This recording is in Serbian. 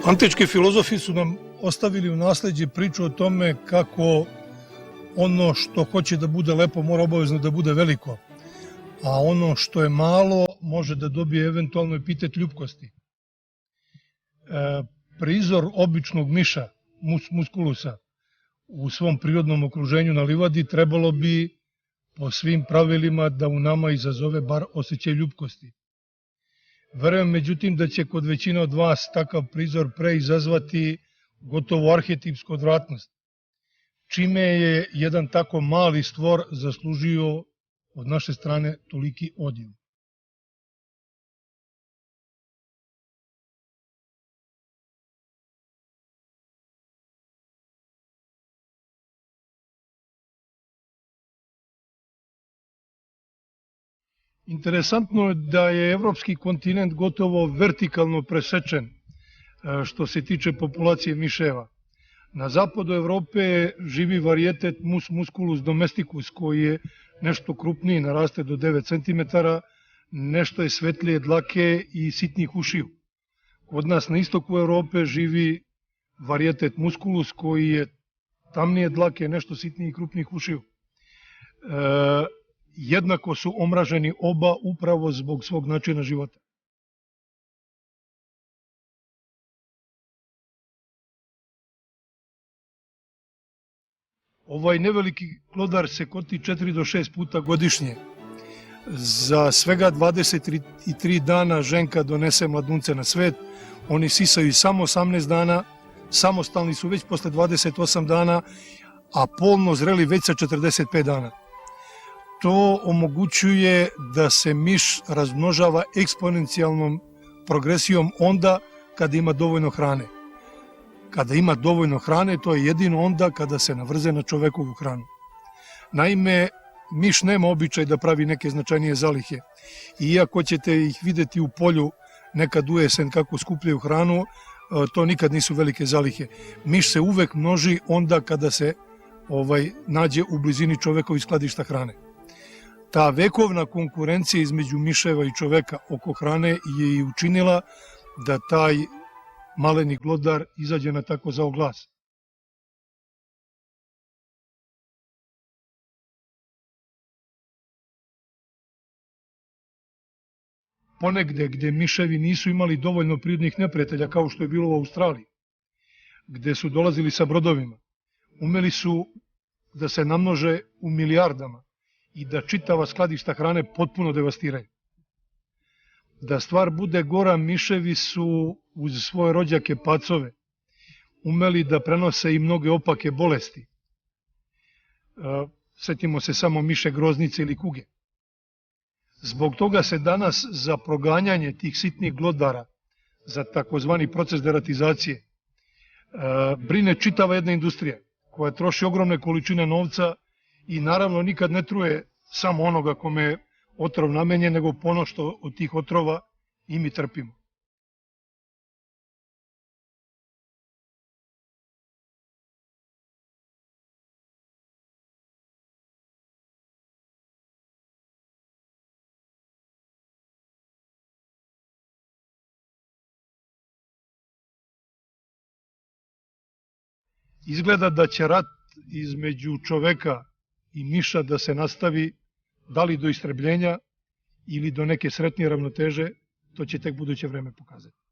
Antički filozofi su nam ostavili u nasleđe priču o tome kako ono što hoće da bude lepo mora obavezno da bude veliko, a ono što je malo može da dobije eventualno epitet ljupkosti. Prizor običnog miša, mus musculusa, u svom prirodnom okruženju na livadi trebalo bi po svim pravilima da u nama izazove bar osjećaj ljupkosti. Verujem, međutim, da će kod većine od vas takav prizor pre izazvati gotovo arhetipsku odvratnost, čime je jedan tako mali stvor zaslužio od naše strane toliki odiv. Interesantno je da je evropski kontinent gotovo vertikalno presečen što se tiče populacije miševa. Na zapadu Evrope živi varijetet Mus musculus domesticus koji je nešto krupniji, naraste do 9 cm, nešto je svetlije dlake i sitnijih ušiju. Kod nas na istoku Evrope živi varijetet musculus koji je tamnije dlake, nešto sitnijih i krupnijih ušiju. Jednako su omraženi oba upravo zbog svog načina života. Ovaj neveliki glodar se koti 4 do 6 puta godišnje. Za svega 23 dana ženka donese mladunce na svet, oni sisaju samo 18 dana, samostalni su već posle 28 dana, a polno zreli već sa 45 dana. To omogućuje da se miš razmnožava eksponencijalnom progresijom onda kada ima dovoljno hrane. Kada ima dovoljno hrane, to je jedino onda kada se navrze na čovekovu hranu. Naime, miš nema običaj da pravi neke značajnije zalihe. Iako ćete ih videti u polju nekad u jesen kako skupljaju hranu, to nikad nisu velike zalihe. Miš se uvek množi onda kada se nađe u blizini čovekovih skladišta hrane. Ta vekovna konkurencija između miševa i čoveka oko hrane je i učinila da taj maleni glodar izađe na tako zao glas. Ponegde gde miševi nisu imali dovoljno prirodnih neprijatelja kao što je bilo u Australiji, gde su dolazili sa brodovima, umeli su da se namnože u milijardama i da čitava skladišta hrane potpuno devastiraju. Da stvar bude gora, miševi su uz svoje rođake pacove umeli da prenose i mnoge opake bolesti. Setimo se samo miše groznice ili kuge. Zbog toga se danas za proganjanje tih sitnih glodara, za takozvani proces deratizacije, brine čitava jedna industrija koja troši ogromne količine novca i naravno nikad ne truje samo onoga kome je otrov namenjen, nego ono što od tih otrova i mi trpimo. Izgleda da će rat između čoveka i miša da se nastavi, da li do istrebljenja ili do neke sretnije ravnoteže, to će tek buduće vreme pokazati.